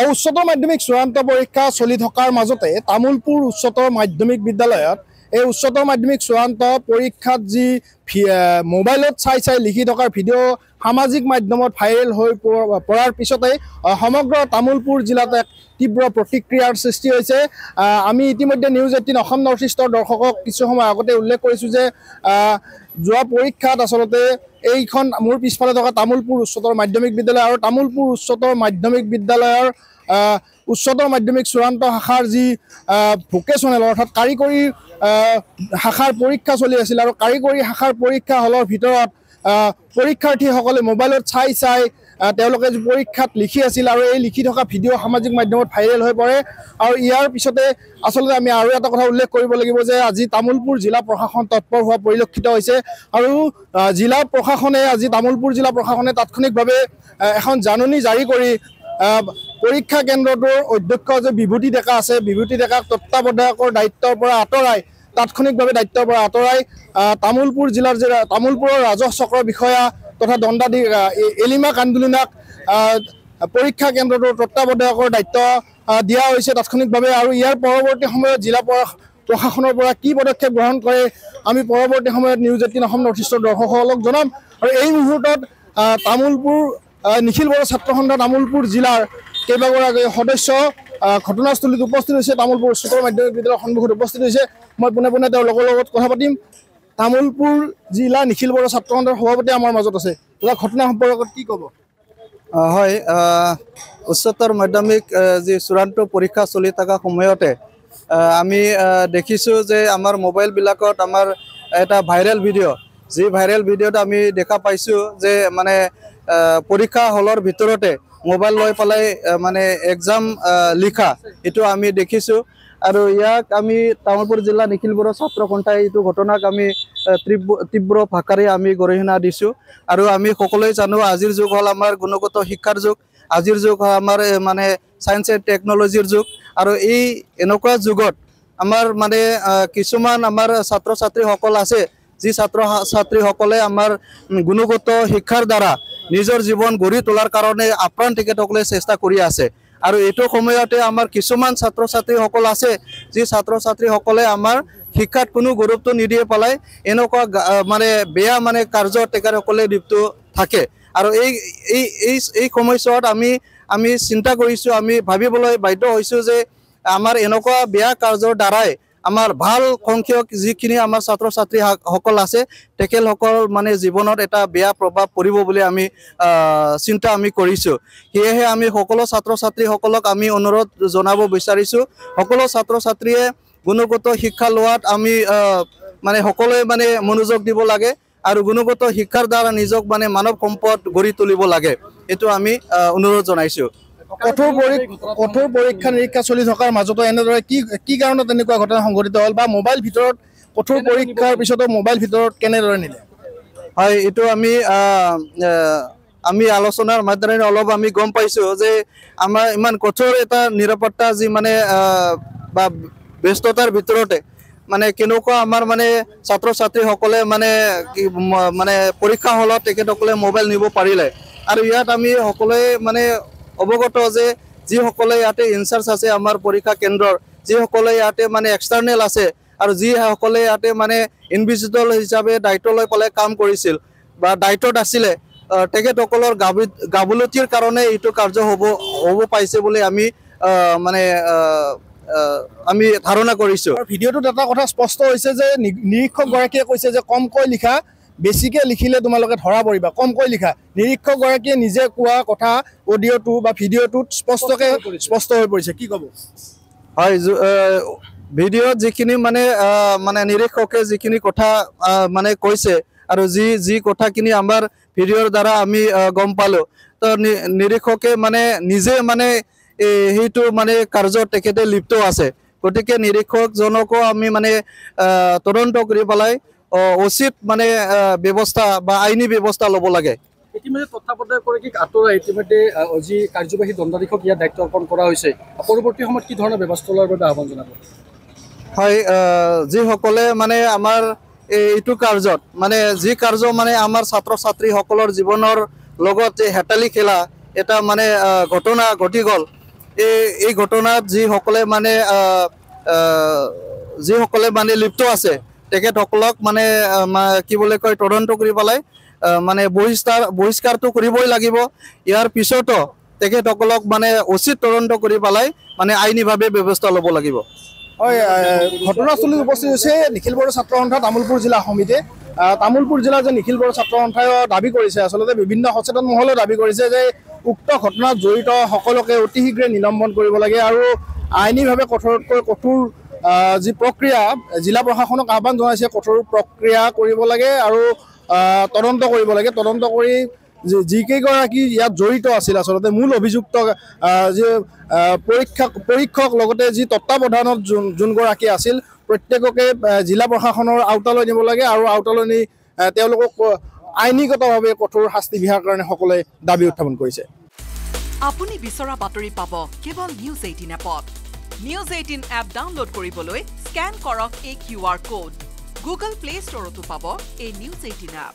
উচ্চতৰ মাধ্যমিক চূড়ান্ত পৰীক্ষা চলি থকাৰ মাজতে তামোলপুৰ উচ্চতৰ মাধ্যমিক বিদ্যালয়ত এই উচ্চতৰ মাধ্যমিক চূড়ান্ত পৰীক্ষাত যি মোবাইলত চাই লিখি থকাৰ ভিডিঅ' সামাজিক মাধ্যমত ভাইৰেল হৈ পৰাৰ পিছতে সমগ্ৰ তামোলপুৰ জিলাত এক তীব্ৰ প্ৰতিক্ৰিয়াৰ সৃষ্টি হৈছে। আমি ইতিমধ্যে নিউজ 18 অসম নৰ্থ ইষ্টৰ দৰ্শকক কিছু সময় আগতে উল্লেখ কৰিছোঁ যে যোৱা পৰীক্ষাত আচলতে এইখন মোৰ পিছফালে থকা তামোলপুৰ উচ্চতৰ মাধ্যমিক বিদ্যালয় আৰু তামোলপুৰ উচ্চতৰ মাধ্যমিক বিদ্যালয়ৰ উচ্চতৰ মাধ্যমিক চূড়ান্ত শাখাৰ যি ভোকেশ্যনেল অৰ্থাৎ কাৰিকৰী শাখাৰ পৰীক্ষা চলি আছিল আৰু কাৰিকৰী শাখাৰ পৰীক্ষা হলৰ ভিতৰত পৰীক্ষাৰ্থীসকলে মোবাইলত চাই তেওঁলোকে পৰীক্ষাত লিখি আছিল আৰু এই লিখি থকা ভিডিঅ' সামাজিক মাধ্যমত ভাইৰেল হৈ পৰে। আৰু ইয়াৰ পিছতে আচলতে আমি আৰু এটা কথা উল্লেখ কৰিব লাগিব যে আজি তামোলপুৰ জিলা প্ৰশাসন তৎপৰ হোৱা পৰিলক্ষিত হৈছে আৰু জিলা প্ৰশাসনে আজি তামোলপুৰ জিলা প্ৰশাসনে তাৎক্ষণিকভাৱে এখন জাননী জাৰি কৰি পৰীক্ষা কেন্দ্ৰটোৰ অধ্যক্ষ যে বিভূতি ডেকা আছে, বিভূতি ডেকাক তত্ত্বাৱধায়কৰ দায়িত্বৰ পৰা আঁতৰাই তাৎক্ষণিকভাৱে দায়িত্বৰ পৰা আঁতৰাই তামোলপুৰ জিলাৰ যে তামোলপুৰৰ ৰাজহ চক্ৰৰ বিষয়া তথা দণ্ডাধীশ এলিমা কান্দুলিনাক পৰীক্ষা কেন্দ্ৰটোৰ তত্ত্বাৱধায়কৰ দায়িত্ব দিয়া হৈছে তাৎক্ষণিকভাৱে। আৰু ইয়াৰ পৰৱৰ্তী সময়ত জিলা প্ৰশাসনৰ পৰা কি পদক্ষেপ গ্ৰহণ কৰে আমি পৰৱৰ্তী সময়ত নিউজ 18 অসম নৰ্থ ইষ্টৰ দৰ্শকসকলক জনাম। আৰু এই মুহূৰ্তত তামোলপুৰ নিখিল বড়ো ছাত্ৰ সন্থা তামোলপুৰ জিলাৰ কেইবাগৰাকী সদস্য ঘটনাস্থলীত উপস্থিত হৈছে, তামোলপুৰ উচ্চতৰ মাধ্যমিক বিদ্যালয়ৰ সন্মুখত উপস্থিত হৈছে। মই পোনে তেওঁৰ লগত কথা পাতিম। তামোলপুৰ জিলা নিখিল বড়ো ছাত্ৰ সন্থাৰ সভাপতি আমাৰ মাজত আছে, ঘটনা সম্পৰ্কত কি ক'ব? হয়, উচ্চতৰ মাধ্যমিক যি চূড়ান্ত পৰীক্ষা চলি থকা সময়তে আমি দেখিছোঁ যে আমাৰ মোবাইলবিলাকত আমাৰ এটা ভাইৰেল ভিডিঅ', যি ভাইৰেল ভিডিঅ'ত আমি দেখা পাইছোঁ যে মানে পৰীক্ষা হলৰ ভিতৰতে মোবাইল লৈ পেলাই মানে এক্সাম লিখা এইটো আমি দেখিছোঁ। আৰু ইয়াক আমি তামোলপুৰ জিলা নিখিল বড়ো ছাত্ৰ সন্থাই এইটো ঘটনাক আমি তীব্ৰ ভাষাৰে আমি গৰিহণা দিছোঁ। আৰু আমি সকলোৱে জানো আজিৰ যুগ হ'ল আমাৰ গুণগত শিক্ষাৰ যুগ, আজিৰ যুগ হ'ল আমাৰ মানে ছায়েন্স এণ্ড টেকন'লজিৰ যুগ। আৰু এই এনেকুৱা যুগত আমাৰ মানে কিছুমান আমাৰ ছাত্ৰ ছাত্ৰীসকল আছে যি ছাত্ৰ ছাত্ৰীসকলে আমাৰ গুণগত শিক্ষাৰ দ্বাৰা নিজৰ জীৱন গঢ়ি তোলাৰ কাৰণে আপ্ৰাণ তেখেতসকলে চেষ্টা কৰি আছে। আৰু এইটো সময়তে আমাৰ কিছুমান ছাত্ৰ ছাত্ৰীসকল আছে যি ছাত্ৰ ছাত্ৰীসকলে আমাৰ শিক্ষাত কোনো গুৰুত্ব নিদিয়ে পেলাই এনেকুৱা মানে বেয়া মানে কাৰ্যত তেখেতসকলে লিপ্ত থাকে। আৰু এই সময়ছোৱাত আমি চিন্তা কৰিছোঁ, আমি ভাবিবলৈ বাধ্য হৈছোঁ যে আমাৰ এনেকুৱা বেয়া কাৰ্যৰ দ্বাৰাই আমাৰ ভাল সংখ্যক যিখিনি আমাৰ ছাত্ৰ ছাত্ৰীসকল আছে তেখেতসকল মানে জীৱনত এটা বেয়া প্ৰভাৱ পৰিব বুলি আমি চিন্তা আমি কৰিছোঁ। সেয়েহে আমি সকলো ছাত্ৰ ছাত্ৰীসকলক আমি অনুৰোধ জনাব বিচাৰিছোঁ, সকলো ছাত্ৰ ছাত্ৰীয়ে গুণগত শিক্ষা লোৱাত আমি মানে সকলোৱে মানে মনোযোগ দিব লাগে আৰু গুণগত শিক্ষাৰ দ্বাৰা নিজক মানে মানৱ সম্পদ গঢ়ি তুলিব লাগে, এইটো আমি অনুৰোধ জনাইছোঁ। কঠোৰ পৰীক্ষা নিৰীক্ষা চলি থকাৰ মাজতো এনেদৰে কি কাৰণত এনেকুৱা ঘটনা সংঘটিত হ'ল বা মোবাইল ভিতৰত কঠোৰ পৰীক্ষাৰ পিছতো মোবাইল ভিতৰত কেনেদৰে নিলে? হয়, এইটো আমি আলোচনাৰ মাধ্যমেৰে অলপ আমি গম পাইছোঁ যে আমাৰ ইমান কঠোৰ এটা নিৰাপত্তা যি মানে বা ব্যস্ততাৰ ভিতৰতে মানে কেনেকুৱা আমাৰ মানে ছাত্ৰ ছাত্ৰীসকলে মানে পৰীক্ষা হলত তেখেতসকলে মোবাইল নিব পাৰিলে। আৰু ইয়াত আমি সকলোৱে মানে অৱগত যে যিসকলে ইয়াতে ইনচাৰ্জ আছে আমাৰ পৰীক্ষা কেন্দ্ৰৰ, যিসকলে ইয়াতে মানে এক্সটাৰ্নেল আছে আৰু যিসকলে ইয়াতে মানে ইনভিজিটৰ হিচাপে দায়িত্ব লৈ পেলাই কাম কৰিছিল বা দায়িত্বত আছিলে, তেখেতসকলৰ গাফিলতিৰ কাৰণে এইটো কাৰ্য হ'ব পাইছে বুলি আমি মানে আমি ধাৰণা কৰিছোঁ। ভিডিঅ'টোত এটা কথা স্পষ্ট হৈছে যে নিৰীক্ষকগৰাকীয়ে কৈছে যে কমকৈ লিখা, বেছিকৈ লিখিলে তোমালোকে ধৰা পৰিবা, কমকৈ লিখা। নিৰীক্ষকগৰাকীয়ে নিজে কোৱা কথা অডিঅ'টো বা ভিডিঅ'টোত স্পষ্ট হৈ পৰিছে, কি ক'ব? হয়, ভিডিঅ'ত যিখিনি মানে নিৰীক্ষকে যিখিনি কথা মানে কৈছে আৰু যি কথাখিনি আমাৰ ভিডিঅ'ৰ দ্বাৰা আমি গম পালোঁ, তো নিৰীক্ষকে মানে নিজে মানে সেইটো মানে কাৰ্যত তেখেতে লিপ্ত আছে। গতিকে নিৰীক্ষকজনকো আমি মানে তদন্ত কৰি পেলাই উচিত মানে ব্যৱস্থা বা আইনী ব্যৱস্থা ল'ব লাগে। ইতিমধ্যে তত্ত্বাৱধায়কগৰাকীক আঁতৰাই ইতিমধ্যে যি কাৰ্যবাহী দণ্ডাধীশক ইয়াত দায়িত্ব অৰ্পণ কৰা হৈছে, পৰৱৰ্তী সময়ত কি ধৰণৰ ব্যৱস্থা লোৱাৰ বাবে আহ্বান জনাব? হয়, যিসকলে মানে আমাৰ এইটো কাৰ্যত মানে যি কাৰ্য মানে আমাৰ ছাত্ৰ ছাত্ৰীসকলৰ জীৱনৰ লগত হেতালি খেলা এটা মানে ঘটনা ঘটি গ'ল, এই ঘটনাত যিসকলে মানে লিপ্ত আছে তেখেতসকলক মানে কি বুলি কয় তদন্ত কৰি পেলাই মানে বহিষ্কাৰটো কৰিবই লাগিব। ইয়াৰ পিছতো তেখেতসকলক মানে উচিত তদন্ত কৰি পেলাই মানে আইনীভাৱে ব্যৱস্থা ল'ব লাগিব। হয়, ঘটনাস্থলীত উপস্থিত হৈছে নিখিল বড়ো ছাত্ৰ সন্থা তামোলপুৰ জিলা সমিতি। তামোলপুৰ জিলাৰ যে নিখিল বড়ো ছাত্ৰ সন্থাই দাবী কৰিছে, আচলতে বিভিন্ন সচেতন মহলেও দাবী কৰিছে যে উক্ত ঘটনাত জড়িত সকলোকে অতি শীঘ্ৰে নিলম্বন কৰিব লাগে আৰু আইনীভাৱে কঠোৰতকৈ কঠোৰ যি প্ৰক্ৰিয়া জিলা প্ৰশাসনক আহ্বান জনাইছে, কঠোৰ প্ৰক্ৰিয়া কৰিব লাগে আৰু তদন্ত কৰিব লাগে। তদন্ত কৰি যিকেইগৰাকী ইয়াত জড়িত আছিল, আচলতে মূল অভিযুক্ত যি পৰীক্ষক লগতে যি তত্বাৱধানত যোনগৰাকী আছিল প্ৰত্যেককে জিলা প্ৰশাসনৰ আওতালৈ নিব লাগে আৰু আওতালৈ নি তেওঁলোকক আইনীগতভাৱে কঠোৰ শাস্তি বিহাৰ কাৰণে সকলোৱে দাবী উত্থাপন কৰিছে। আপুনি বিচৰা বাতৰি পাব কেৱল নিউজ 18 এপত। নিউজ 18 এপ ডাউনলোড কৰিবলৈ স্কেন কৰক এই QR কোড। গুগল প্লে ষ্টৰতো পাব এই নিউজ 18 এপ।